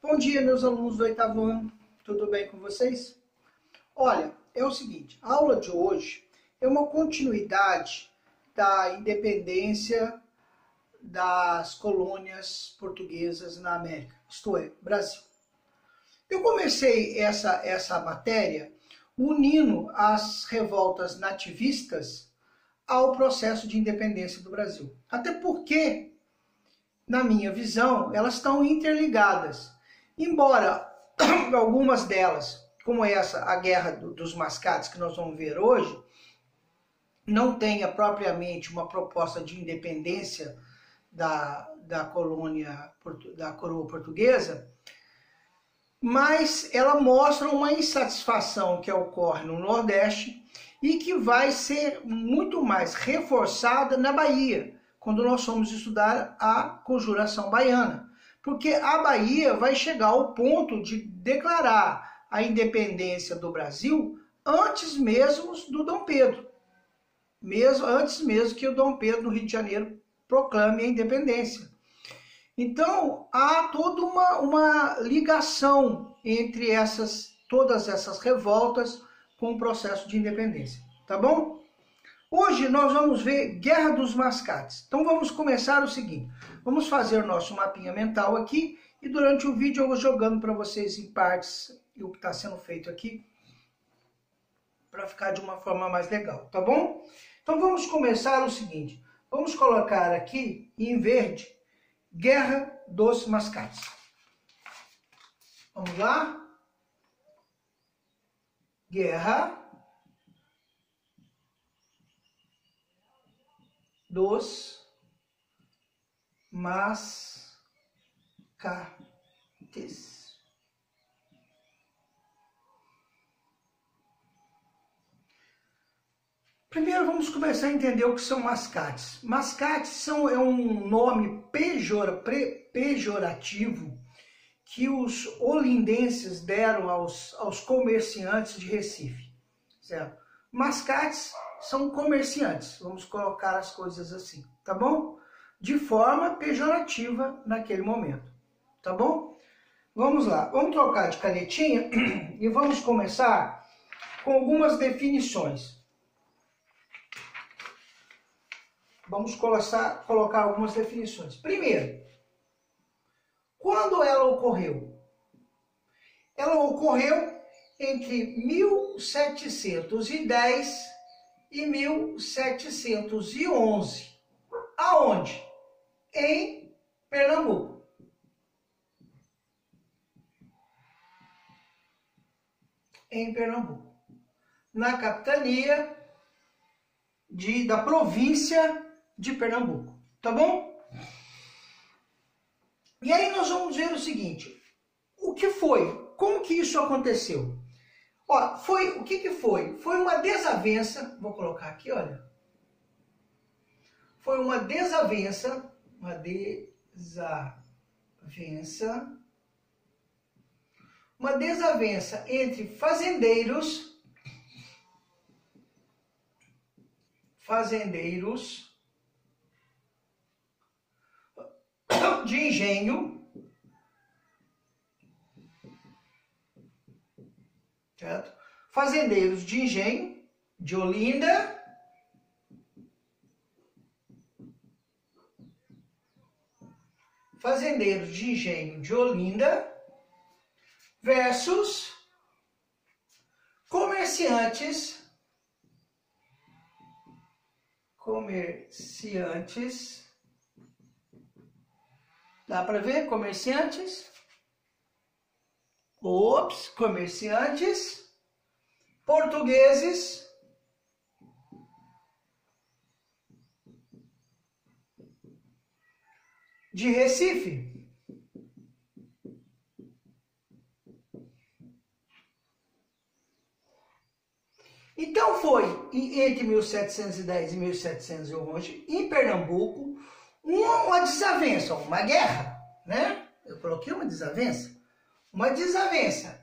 Bom dia, meus alunos do 8º ano, tudo bem com vocês? Olha, é o seguinte, a aula de hoje é uma continuidade da independência das colônias portuguesas na América, isto é, Brasil. Eu comecei essa matéria unindo as revoltas nativistas ao processo de independência do Brasil. Até porque, na minha visão, elas estão interligadas. Embora algumas delas, como essa, a Guerra dos Mascates, que nós vamos ver hoje, não tenha propriamente uma proposta de independência da coroa portuguesa, mas ela mostra uma insatisfação que ocorre no Nordeste e que vai ser muito mais reforçada na Bahia, quando nós formos estudar a Conjuração Baiana. Porque a Bahia vai chegar ao ponto de declarar a independência do Brasil antes mesmo do Dom Pedro. Antes mesmo que o Dom Pedro, no Rio de Janeiro, proclame a independência. Então, há toda uma ligação entre todas essas revoltas com o processo de independência, tá bom? Hoje nós vamos ver Guerra dos Mascates. Então vamos começar o seguinte, vamos fazer o nosso mapinha mental aqui e durante o vídeo eu vou jogando para vocês em partes o que está sendo feito aqui para ficar de uma forma mais legal, tá bom? Então vamos começar o seguinte, vamos colocar aqui em verde Guerra dos Mascates. Vamos lá? Guerra dos Mascates. Primeiro vamos começar a entender o que são mascates. Mascates é um nome pejorativo que os olindenses deram aos comerciantes de Recife, certo? Mascates são comerciantes, vamos colocar as coisas assim, tá bom? De forma pejorativa naquele momento, tá bom? Vamos lá, vamos trocar de canetinha e vamos começar com algumas definições. Vamos colocar algumas definições. Primeiro, quando ela ocorreu? Ela ocorreu entre 1710 e 1711. Aonde? Em Pernambuco. Em Pernambuco. Na capitania da província de Pernambuco. Tá bom? E aí nós vamos ver o seguinte. O que foi? Como que isso aconteceu? Ó, o que foi? Foi uma desavença, vou colocar aqui, olha. Foi uma desavença entre fazendeiros de engenho, certo? Fazendeiros de engenho de Olinda versus comerciantes dá para ver? Comerciantes portugueses de Recife. Então foi entre 1710 e 1711 em Pernambuco uma desavença, uma guerra, né? Eu coloquei uma desavença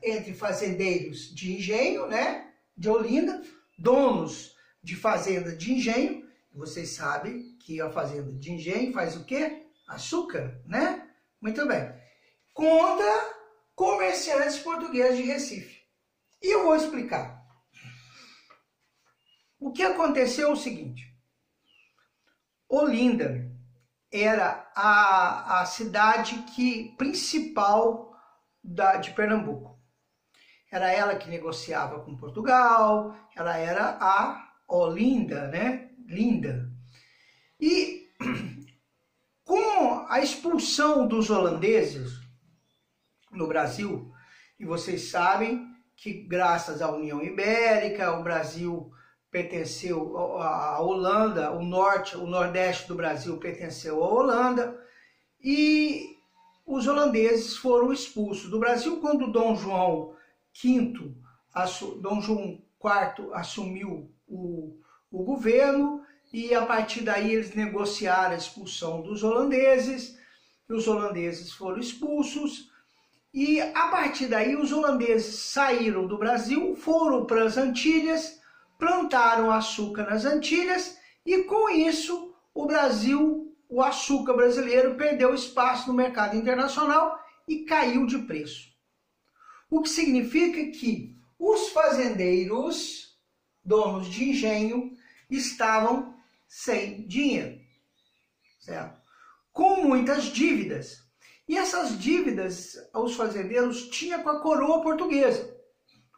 entre fazendeiros de engenho, né? De Olinda, donos de fazenda de engenho. Vocês sabem que a fazenda de engenho faz o quê? Açúcar, né? Muito bem. Contra comerciantes portugueses de Recife. E eu vou explicar. O que aconteceu é o seguinte. Olinda era a cidade principal de Pernambuco. Era ela que negociava com Portugal, ela era a Olinda, né? Linda. E com a expulsão dos holandeses no Brasil, e vocês sabem que graças à União Ibérica, o Brasil pertenceu à Holanda, o nordeste do Brasil pertenceu à Holanda, e os holandeses foram expulsos do Brasil quando Dom João IV assumiu o governo, e a partir daí eles negociaram a expulsão dos holandeses, e os holandeses foram expulsos, e a partir daí os holandeses saíram do Brasil, foram para as Antilhas, plantaram açúcar nas Antilhas, e com isso o açúcar brasileiro perdeu espaço no mercado internacional e caiu de preço. O que significa que os fazendeiros, donos de engenho, estavam sem dinheiro, certo? Com muitas dívidas. E essas dívidas os fazendeiros tinham com a coroa portuguesa,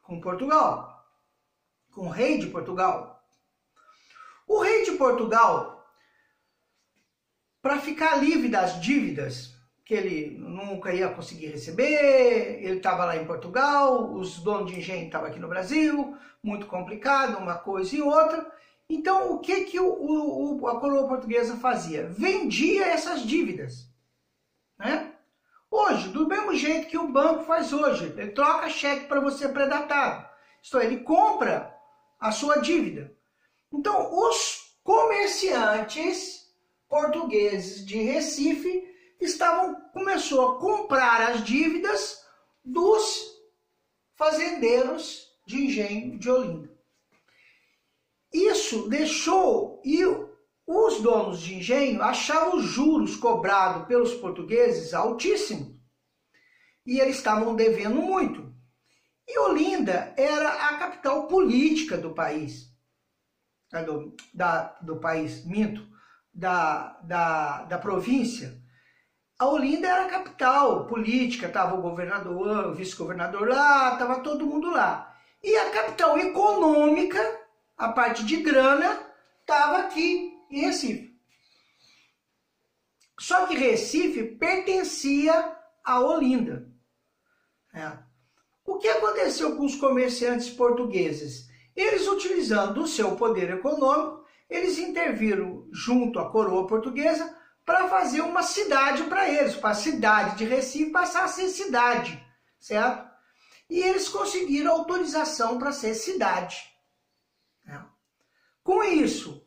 com Portugal, com o rei de Portugal. O rei de Portugal, para ficar livre das dívidas, que ele nunca ia conseguir receber, ele estava lá em Portugal, os donos de engenho estavam aqui no Brasil, muito complicado, uma coisa e outra. Então, o que a coroa portuguesa fazia? Vendia essas dívidas, né? Hoje, do mesmo jeito que o banco faz hoje, ele troca cheque para você predatado. Isto é, ele compra a sua dívida. Então, os comerciantes portugueses de Recife começou a comprar as dívidas dos fazendeiros de engenho de Olinda. Isso deixou, e os donos de engenho achavam os juros cobrados pelos portugueses altíssimos. E eles estavam devendo muito. E Olinda era a capital política do país. Da província. A Olinda era a capital política, estava o governador, o vice-governador lá, estava todo mundo lá. E a capital econômica, a parte de grana, estava aqui em Recife. Só que Recife pertencia a Olinda. O que aconteceu com os comerciantes portugueses? Eles, utilizando o seu poder econômico, eles interviram junto à coroa portuguesa para fazer uma cidade para eles, para a cidade de Recife passar a ser cidade, certo? E eles conseguiram autorização para ser cidade. Com isso,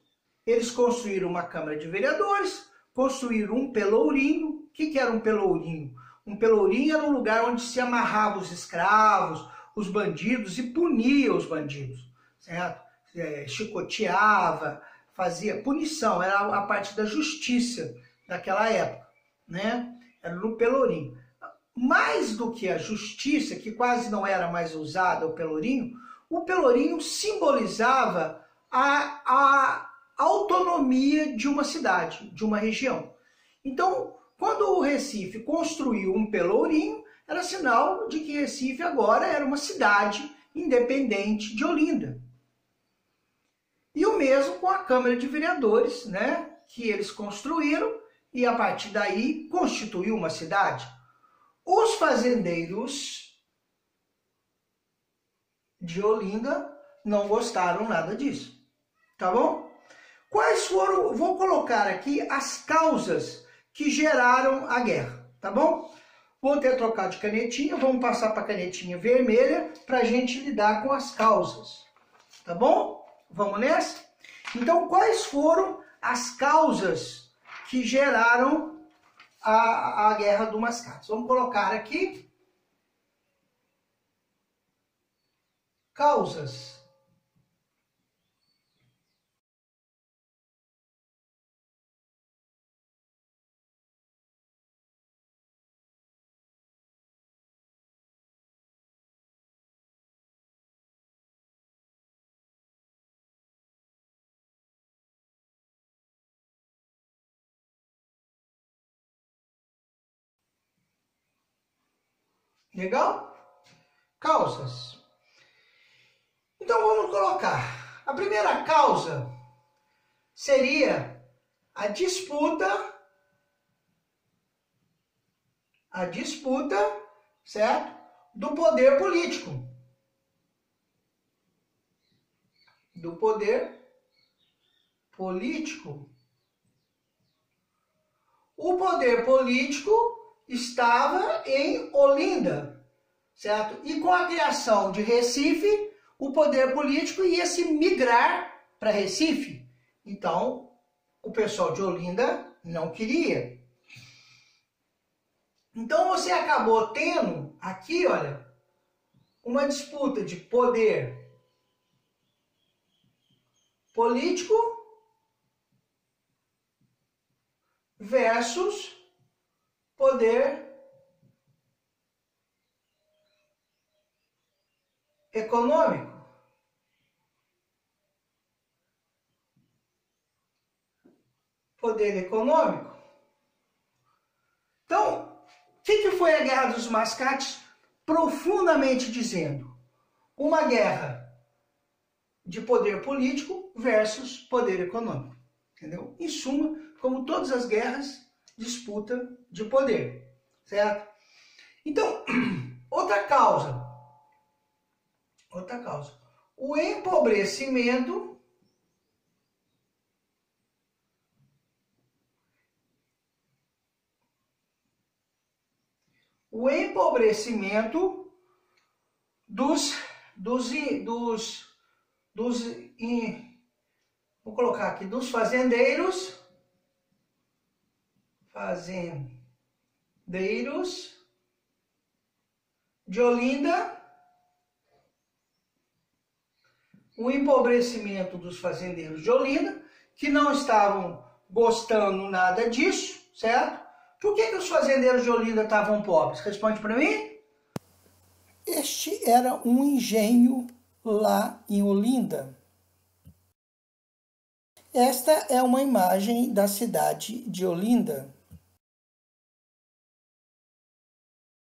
eles construíram uma Câmara de Vereadores, construíram um pelourinho. O que era um pelourinho? Um pelourinho era um lugar onde se amarrava os escravos, os bandidos, e punia os bandidos, certo? Chicoteava, fazia punição, era a parte da justiça daquela época, né? Era no pelourinho. Mais do que a justiça, que quase não era mais usada o pelourinho simbolizava a autonomia de uma cidade, de uma região. Então, quando o Recife construiu um pelourinho, era sinal de que Recife agora era uma cidade independente de Olinda. E o mesmo com a Câmara de Vereadores, né, que eles construíram, e a partir daí constituiu uma cidade. Os fazendeiros de Olinda não gostaram nada disso, tá bom? Quais foram, vou colocar aqui as causas que geraram a guerra, tá bom? Vou ter trocado de canetinha, vamos passar para a canetinha vermelha para a gente lidar com as causas, tá bom? Vamos nessa? Então, quais foram as causas que geraram a Guerra do Mascate? Vamos colocar aqui causas. Legal? Causas. Então vamos colocar. A primeira causa seria a disputa, certo? Do poder político. Do poder político. O poder político estava em Olinda, certo? E com a criação de Recife, o poder político ia se migrar para Recife. Então, o pessoal de Olinda não queria. Então, você acabou tendo aqui, olha, uma disputa de poder político versus poder econômico. Poder econômico. Então, o que foi a Guerra dos Mascates? Profundamente dizendo, uma guerra de poder político versus poder econômico. Entendeu? Em suma, como todas as guerras, disputa de poder. Certo? Então, outra causa. O empobrecimento vou colocar aqui, dos fazendeiros de Olinda, o empobrecimento dos fazendeiros de Olinda, que não estavam gostando nada disso, certo? Por que os fazendeiros de Olinda estavam pobres? Responde para mim. Este era um engenho lá em Olinda. Esta é uma imagem da cidade de Olinda.